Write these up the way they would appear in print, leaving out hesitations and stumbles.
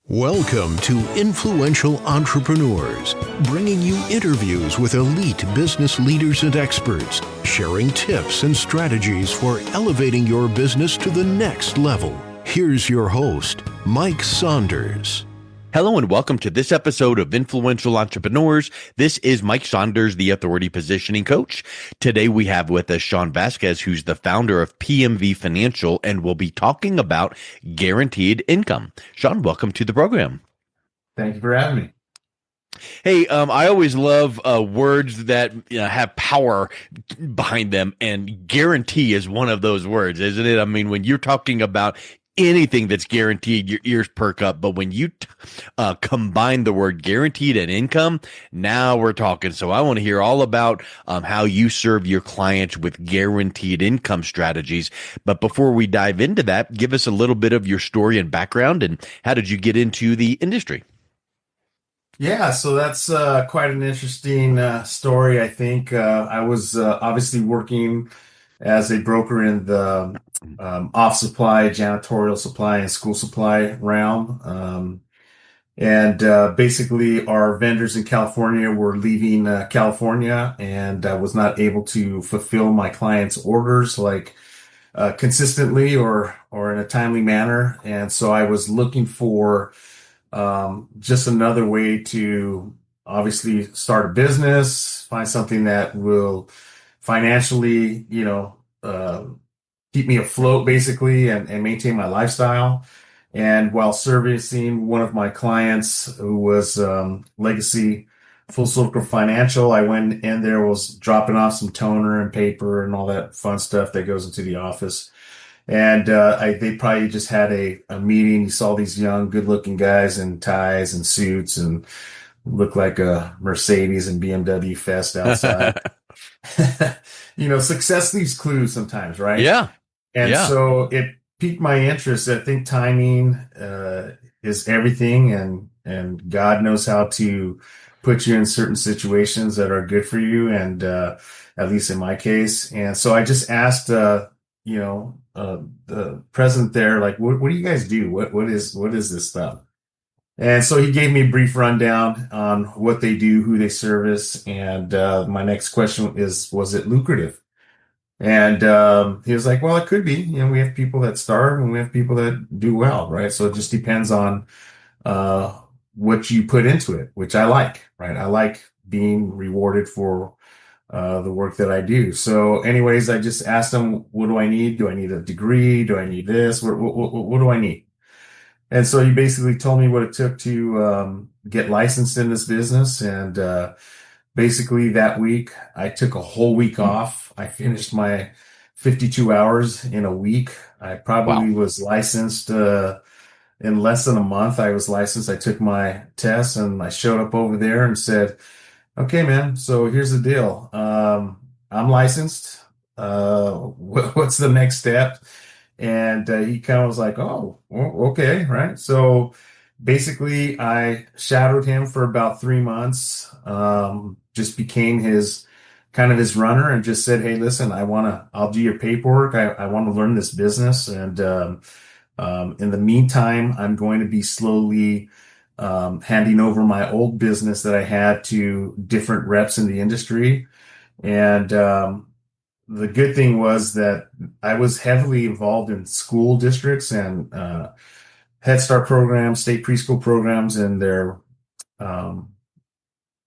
Welcome to Influential Entrepreneurs, bringing you interviews with elite business leaders and experts, sharing tips and strategies for elevating your business to the next level. Here's your host, Mike Saunders. Hello and welcome to this episode of Influential Entrepreneurs. This is Mike Saunders, the Authority Positioning Coach. Today we have with us Sean Vazquez, who's the founder of PMV Financial, and we'll be talking about guaranteed income. Sean, welcome to the program. Thank you for having me. Hey, I always love words that have power behind them, and guarantee is one of those words, isn't it? I mean, when you're talking about anything that's guaranteed, your ears perk up. But when you combine the word guaranteed and income, now we're talking. So I want to hear all about how you serve your clients with guaranteed income strategies. But before we dive into that, give us a little bit of your story and background, and how did you get into the industry? Yeah, so that's quite an interesting story, I think. I was obviously working as a broker in the office supply, janitorial supply, and school supply realm. And basically, our vendors in California were leaving California, and I was not able to fulfill my clients' orders like consistently or in a timely manner. And so I was looking for just another way to obviously start a business, find something that will financially, keep me afloat basically and maintain my lifestyle. And while servicing one of my clients who was Legacy Full Circle Financial, I went in there, was dropping off some toner and paper and all that fun stuff that goes into the office. And they probably just had a meeting. You saw these young, good-looking guys in ties and suits and looked like a Mercedes and BMW fest outside. Success leaves clues sometimes, right? Yeah. And so it piqued my interest. I think timing is everything, and God knows how to put you in certain situations that are good for you, and at least in my case. And so I just asked, the president there, like, what do you guys do? What is this stuff? And so he gave me a brief rundown on what they do, who they service, and my next question was it lucrative? And he was like, well, it could be. We have people that starve and we have people that do well, right? So it just depends on what you put into it, which I like, right? I like being rewarded for the work that I do. So anyways, I just asked him, what do I need? Do I need a degree? Do I need this? What do I need? And so he basically told me what it took to get licensed in this business. And basically that week, I took a whole week off. I finished my 52 hours in a week. I probably was licensed in less than a month. I was licensed. I took my test and I showed up over there and said, okay, man, so here's the deal. I'm licensed. What's the next step? And he kind of was like, oh, okay, right. So basically, I shadowed him for about 3 months, just became his runner, and just said, hey, listen, I'll do your paperwork. I want to learn this business. And in the meantime, I'm going to be slowly handing over my old business that I had to different reps in the industry. And the good thing was that I was heavily involved in school districts and Head Start programs, state preschool programs, and their,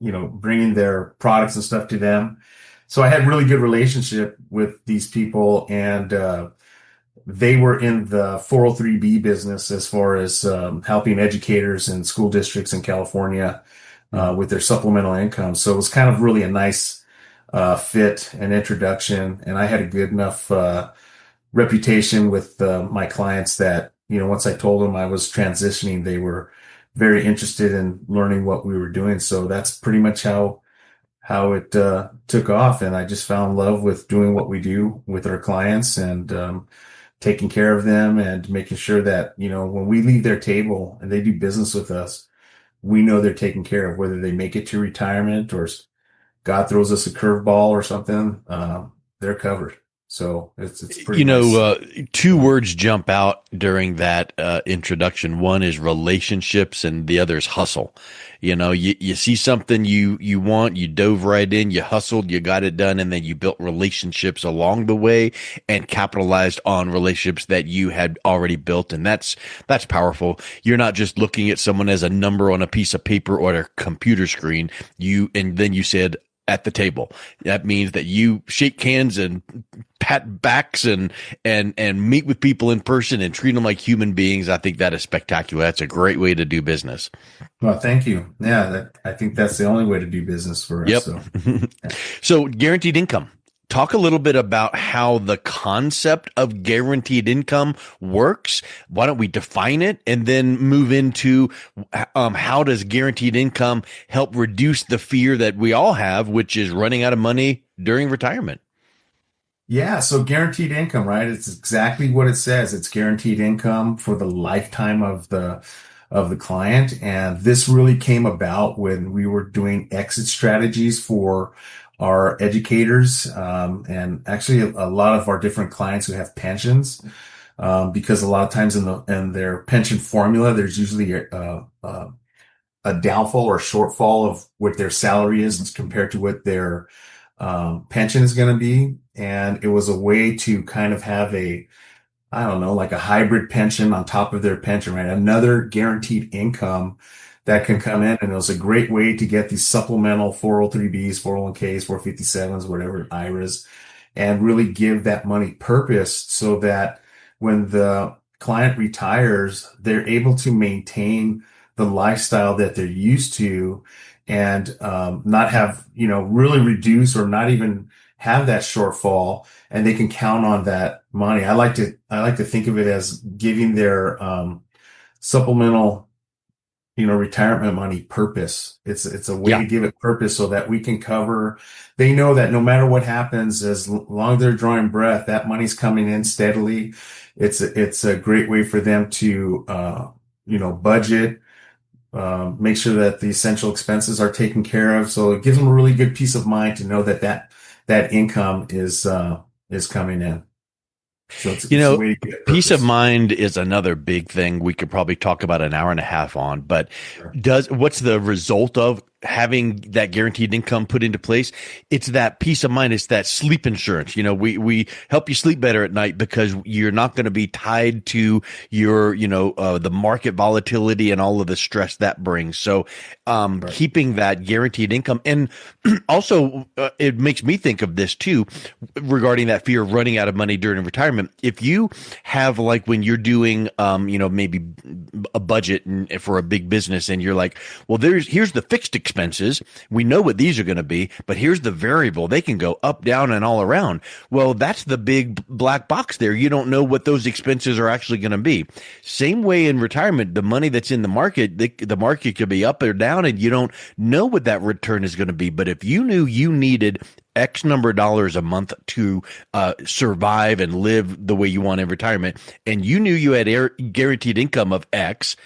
bringing their products and stuff to them. So I had really good relationship with these people, and they were in the 403B business as far as helping educators in school districts in California with their supplemental income. So it was kind of really a nice fit and introduction. And I had a good enough reputation with my clients that, once I told them I was transitioning, they were very interested in learning what we were doing. So that's pretty much how it took off. And I just found love with doing what we do with our clients and taking care of them and making sure that, when we leave their table and they do business with us, we know they're taken care of, whether they make it to retirement or God throws us a curveball or something, they're covered. So it's pretty You know, nice. two words jump out during that introduction. One is relationships, and the other is hustle. You know, you see something you want, you dove right in, you hustled, you got it done, and then you built relationships along the way and capitalized on relationships that you had already built, and that's powerful. You're not just looking at someone as a number on a piece of paper or a computer screen. And then you said at the table. That means that you shake hands and pat backs and meet with people in person and treat them like human beings. I think that is spectacular. That's a great way to do business. Well, thank you. Yeah, I think that's the only way to do business for us. Yep. So, yeah. So guaranteed income. Talk a little bit about how the concept of guaranteed income works. Why don't we define it and then move into how does guaranteed income help reduce the fear that we all have, which is running out of money during retirement? Yeah, so guaranteed income, right? It's exactly what it says. It's guaranteed income for the lifetime of the client. And this really came about when we were doing exit strategies for our educators, and actually a lot of our different clients who have pensions, because a lot of times in their pension formula, there's usually a downfall or shortfall of what their salary is as compared to what their pension is going to be. And it was a way to kind of have I don't know, like a hybrid pension on top of their pension, right? Another guaranteed income that can come in. And it was a great way to get these supplemental 403Bs, 401Ks, 457s, whatever, IRAs, and really give that money purpose so that when the client retires, they're able to maintain the lifestyle that they're used to and not have, really reduce or not even have that shortfall, and they can count on that money. I like to think of it as giving their supplemental, retirement money purpose. It's a way Yeah. to give it purpose so that we can cover. They know that no matter what happens, as long as they're drawing breath, that money's coming in steadily. It's a great way for them to budget, make sure that the essential expenses are taken care of. So it gives them a really good peace of mind to know that that income is coming in. So You it's a know, way to get peace of purpose. mind is another big thing we could probably talk about an hour and a half on, but Sure. what's the result of having that guaranteed income put into place? It's that peace of mind. It's that sleep insurance. You know, we help you sleep better at night because you're not going to be tied to your, the market volatility and all of the stress that brings. So, Right. keeping that guaranteed income. And also, it makes me think of this too regarding that fear of running out of money during retirement. If you have, like, when you're doing maybe a budget for a big business, and you're like, well, here's the fixed expenses, we know what these are going to be, but here's the variable, they can go up, down, and all around. Well, that's the big black box there. You don't know what those expenses are actually going to be. Same way in retirement, the money that's in the market, the market could be up or down, and you don't know what that return is going to be. But if you knew you needed X number of dollars a month to survive and live the way you want in retirement, and you knew you had guaranteed income of X,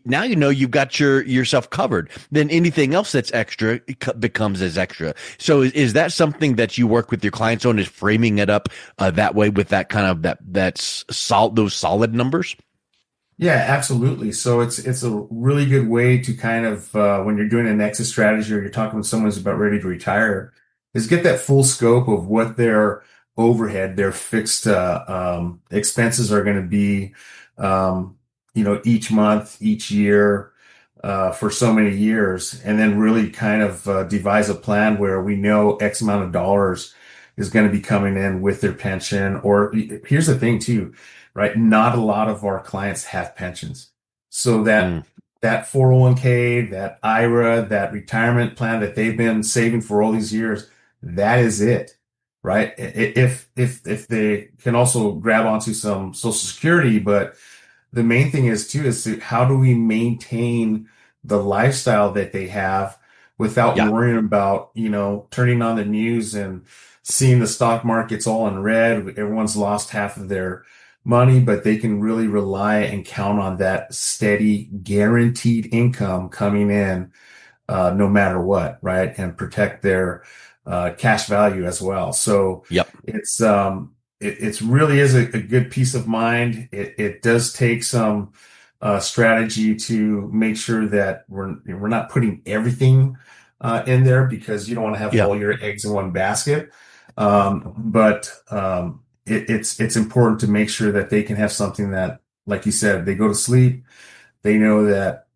now you know you've got yourself covered. Then anything else that's extra becomes as extra. So is that something that you work with your clients on? Is framing it up that way with that kind of that's those solid numbers? Yeah, absolutely. So it's a really good way to kind of when you're doing an exit strategy or you're talking with someone who's about ready to retire, is get that full scope of what their overhead, their fixed expenses are going to be, each month, each year, for so many years, and then really kind of devise a plan where we know X amount of dollars is going to be coming in with their pension. Or here's the thing too, right? Not a lot of our clients have pensions. So Mm, that 401k, that IRA, that retirement plan that they've been saving for all these years, that is it, right? If they can also grab onto some Social Security, but the main thing is too is how do we maintain the lifestyle that they have without yeah. worrying about, turning on the news and seeing the stock markets all in red. Everyone's lost half of their money, but they can really rely and count on that steady, guaranteed income coming in, no matter what, right? And protect their cash value as well. So Yep. it's really is a good peace of mind. It does take some strategy to make sure that we're not putting everything in there, because you don't want to have Yeah. all your eggs in one basket. But it's important to make sure that they can have something that, like you said, they go to sleep, they know that,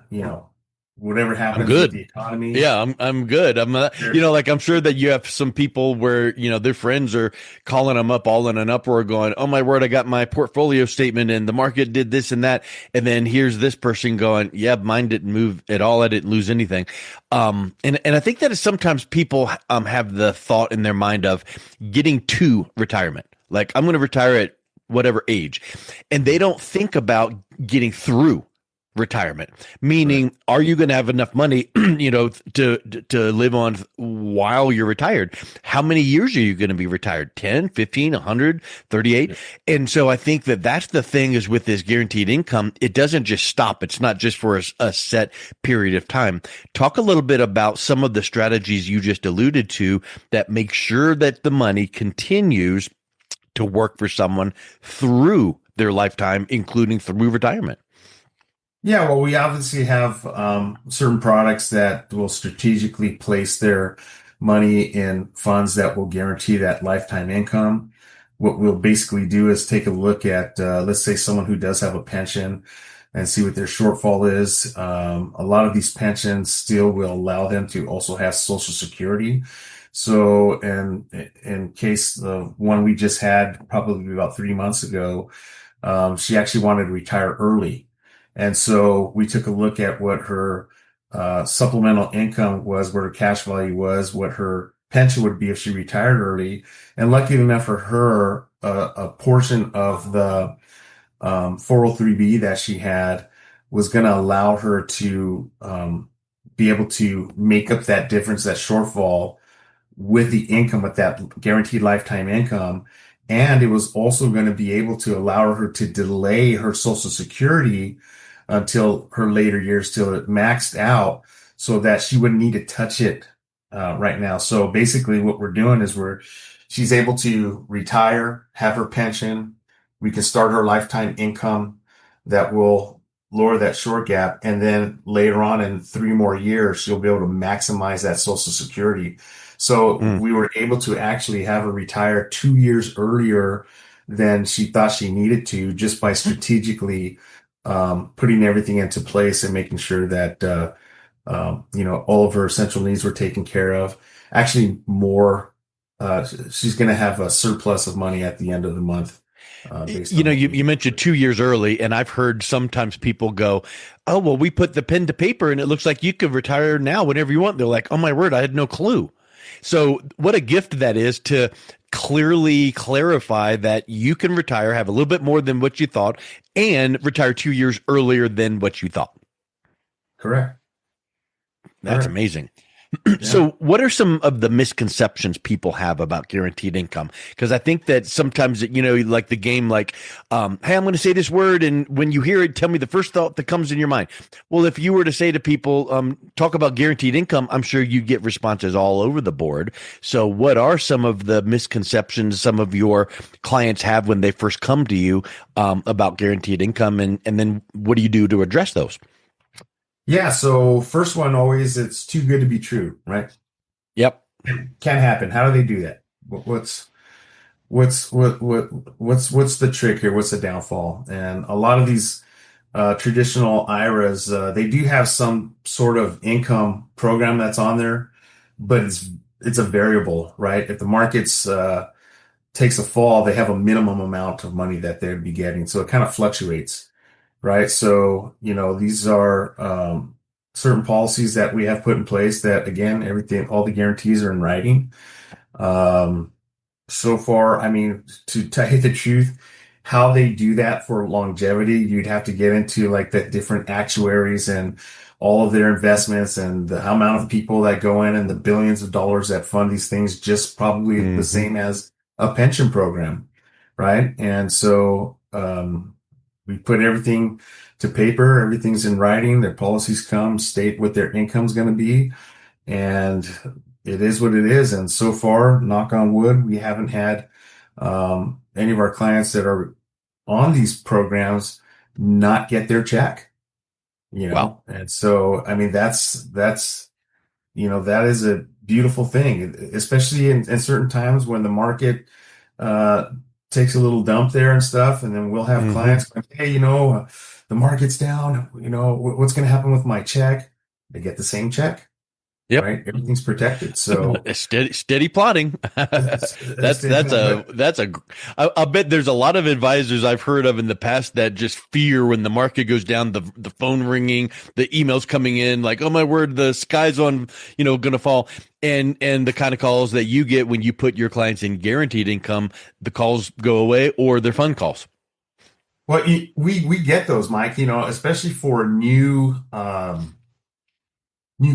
you know, whatever I'm happens with the good. economy, Yeah, I'm good. they're Like I'm sure that you have some people where, their friends are calling them up all in an uproar going, "Oh my word, I got my portfolio statement and the market did this and that." And then here's this person going, "Yeah, mine didn't move at all. I didn't lose anything." And I think that is sometimes people have the thought in their mind of getting to retirement. Like I'm going to retire at whatever age. And they don't think about getting through retirement, right. meaning are you going to have enough money to live on while you're retired? How many years are you going to be retired? 10, 15, 100, 38? Yeah. And so I think that that's the thing is with this guaranteed income, it doesn't just stop. It's not just for a set period of time. Talk a little bit about some of the strategies you just alluded to that make sure that the money continues to work for someone through their lifetime, including through retirement. Yeah, well, we obviously have certain products that will strategically place their money in funds that will guarantee that lifetime income. What we'll basically do is take a look at, let's say, someone who does have a pension and see what their shortfall is. A lot of these pensions still will allow them to also have Social Security. So, in case the one we just had probably about 3 months ago, she actually wanted to retire early. And so we took a look at what her supplemental income was, what her cash value was, what her pension would be if she retired early. And lucky enough for her, a portion of the 403B that she had was going to allow her to be able to make up that difference, that shortfall, with the income, with that guaranteed lifetime income. And it was also going to be able to allow her to delay her Social Security until her later years, till it maxed out, so that she wouldn't need to touch it right now. So basically, what we're doing is she's able to retire, have her pension. We can start her lifetime income that will lower that short gap. And then later on in 3 more years, she'll be able to maximize that Social Security. So Mm. we were able to actually have her retire 2 years earlier than she thought she needed to, just by strategically putting everything into place and making sure that all of her essential needs were taken care of. Actually, more. She's going to have a surplus of money at the end of the month, based on what You we. mentioned 2 years early, and I've heard sometimes people go, "Oh, well, we put the pen to paper, and it looks like you could retire now whenever you want." They're like, "Oh my word, I had no clue." So, what a gift that is to clearly clarify that you can retire, have a little bit more than what you thought, and retire 2 years earlier than what you thought. Correct. That's Correct. amazing. Yeah. So, what are some of the misconceptions people have about guaranteed income? Because I think that sometimes, like the game, like, hey, I'm going to say this word, and when you hear it, tell me the first thought that comes in your mind. Well, if you were to say to people, talk about guaranteed income, I'm sure you get responses all over the board. So, what are some of the misconceptions some of your clients have when they first come to you about guaranteed income, and then what do you do to address those? Yeah. So first one, always, it's too good to be true, right? Yep. Can't happen. How do they do that? What's the trick here? What's the downfall? And a lot of these traditional IRAs, they do have some sort of income program that's on there, but it's a variable, right? If the markets takes a fall, they have a minimum amount of money that they'd be getting, so it kind of fluctuates, right? So these are certain policies that we have put in place that, again, everything, all the guarantees are in writing. Um, so far, I mean, to tell you the truth, how they do that for longevity, you'd have to get into like the different actuaries and all of their investments and the amount of people that go in and the billions of dollars that fund these things, just probably the Hmm. same as a pension program, right? And so we put everything to paper, everything's in writing, their policies come, state what their income's going to be, and it is what it is. And so far, knock on wood, we haven't had any of our clients that are on these programs not get their check, you Wow. know? And so, I mean, that's, that is a beautiful thing, especially in certain times when the market uh, takes a little dump there and stuff. And then we'll have Hmm. clients going, hey, the market's down, what's going to happen with my check? They get the same check, Yep. right? Everything's protected. So Steady plotting. it's That's a but that's a. I bet there's a lot of advisors I've heard of in the past that just fear when the market goes down, the phone ringing, the emails coming in, like, oh my word, the sky's on, gonna fall, and the kind of calls that you get when you put your clients in guaranteed income, the calls go away or they're fun calls. we get those, Mike, especially for new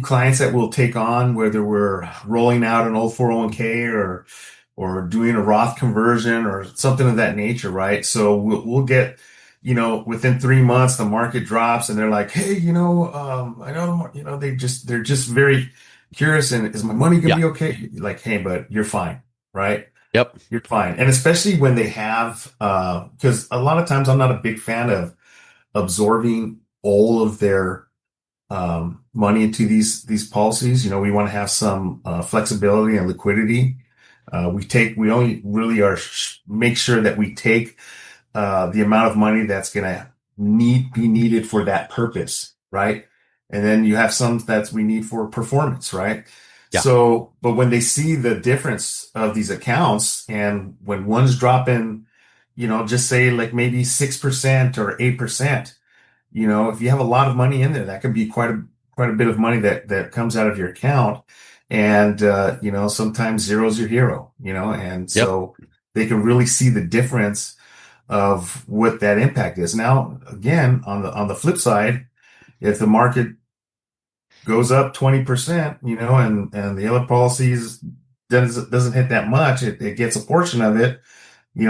clients that we'll take on, whether we're rolling out an old 401k or doing a Roth conversion or something of that nature, right? So we'll get, within 3 months the market drops and they're like, hey, I know, they're just very curious, and is my money gonna Yeah. be okay? Like, hey, but you're fine, right? Yep. You're fine. And especially when they have, because a lot of times I'm not a big fan of absorbing all of their money into these policies. We want to have some flexibility and liquidity. We only really make sure that we take the amount of money that's going to be needed for that purpose, right? And then you have some that we need for performance, right? Yeah. So, but when they see the difference of these accounts, and when one's dropping, just say like maybe 6% or 8%, if you have a lot of money in there, that could be quite a bit of money that comes out of your account. And sometimes zero's your hero, and Yep. so they can really see the difference of what that impact is. Now, again, on the flip side, if the market goes up 20%, and the other policies doesn't hit that much, it gets a portion of it.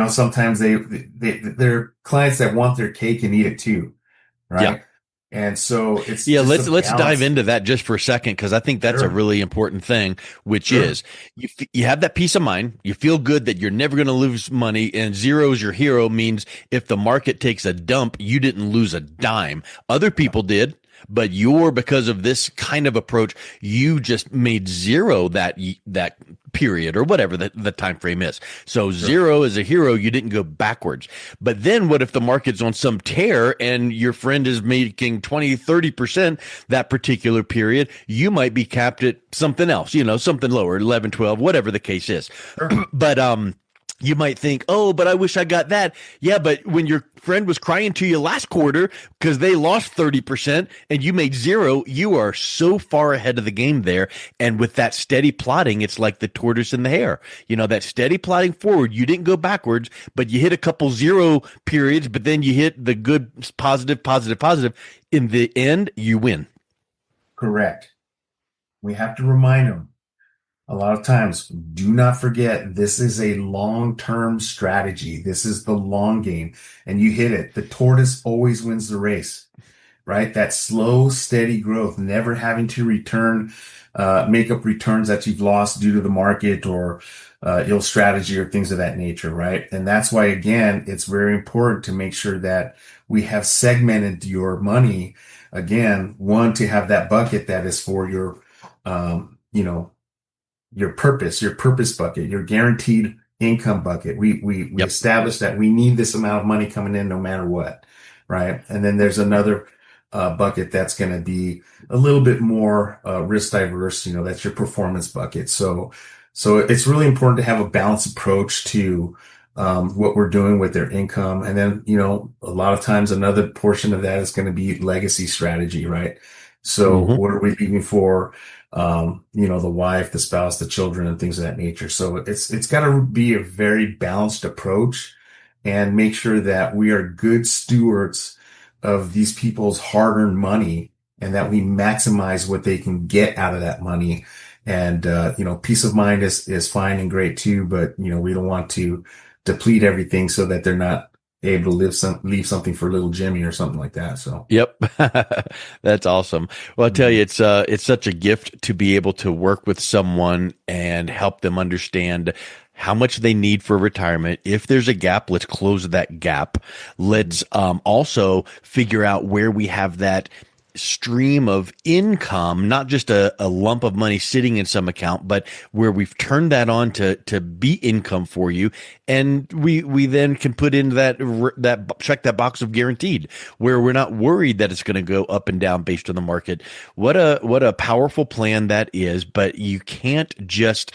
Sometimes they're clients that want their cake and eat it too, Yeah. right? And so it's Yeah, just a let's dive balance. into that just for a second because I think that's a Sure, really important thing, which sure. is you have that peace of mind. You feel good that you're never going to lose money, and zero is your hero means if the market takes a dump, you didn't lose a dime. Other Yeah, people did, but you're because of this kind of approach, you just made zero that period or whatever the time frame is. So sure. zero is a hero. You didn't go backwards. But then what if the market's on some tear and your friend is making 20, 30% that particular period? You might be capped at something else, something lower, 11, 12, whatever the case is. Sure. But you might think, oh, but I wish I got that. Yeah, but when your friend was crying to you last quarter because they lost 30% and you made zero, you are so far ahead of the game there. And with that steady plotting, it's like the tortoise and the hare. That steady plotting forward, you didn't go backwards, but you hit a couple zero periods, but then you hit the good positive, positive, positive. In the end, you win. Correct. We have to remind them a lot of times, do not forget this is a long-term strategy. This is the long game. And you hit it. The tortoise always wins the race, right? That slow, steady growth, never having to make up returns that you've lost due to the market or ill strategy or things of that nature, right? And that's why, again, it's very important to make sure that we have segmented your money. Again, one, to have that bucket that is for um, you know, your purpose bucket, your guaranteed income bucket. We Yep. established that we need this amount of money coming in no matter what, right? And then there's another bucket that's going to be a little bit more risk diverse. That's your performance bucket. So it's really important to have a balanced approach to what we're doing with their income. And then, a lot of times another portion of that is going to be legacy strategy, right? So Hmm. what are we leaving for, the wife, the spouse, the children, and things of that nature. So it's got to be a very balanced approach and make sure that we are good stewards of these people's hard-earned money and that we maximize what they can get out of that money. And peace of mind is fine and great too, but we don't want to deplete everything so that they're not able to leave something for little Jimmy or something like that. So, Yep. That's awesome. Well, I'll tell you, it's such a gift to be able to work with someone and help them understand how much they need for retirement. If there's a gap, let's close that gap. Let's also figure out where we have that stream of income, not just a lump of money sitting in some account, but where we've turned that on to be income for you. And we then can put into that check that box of guaranteed, where we're not worried that it's going to go up and down based on the market. What a powerful plan that is, but you can't just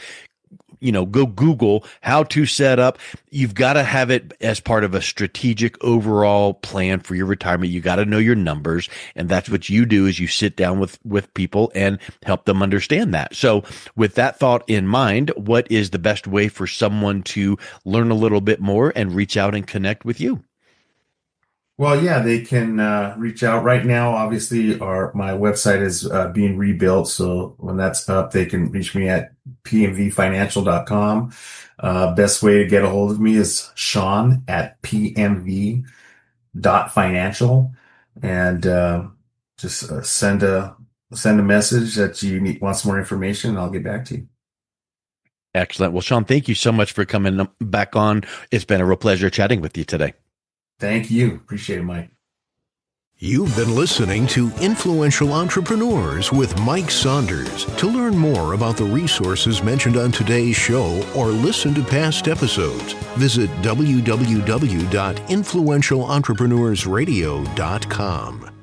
go Google how to set up. You've got to have it as part of a strategic overall plan for your retirement. You got to know your numbers. And that's what you do is you sit down with people and help them understand that. So with that thought in mind, what is the best way for someone to learn a little bit more and reach out and connect with you? well, yeah, they can reach out right now. Obviously, my website is being rebuilt, so when that's up, they can reach me at pmvfinancial.com. Best way to get a hold of me is Sean at pmv.financial, and just send a message that want some more information, and I'll get back to you. Excellent. Well, Sean, thank you so much for coming back on. It's been a real pleasure chatting with you today. Thank you. Appreciate it, Mike. You've been listening to Influential Entrepreneurs with Mike Saunders. To learn more about the resources mentioned on today's show or listen to past episodes, visit www.influentialentrepreneurssradio.com.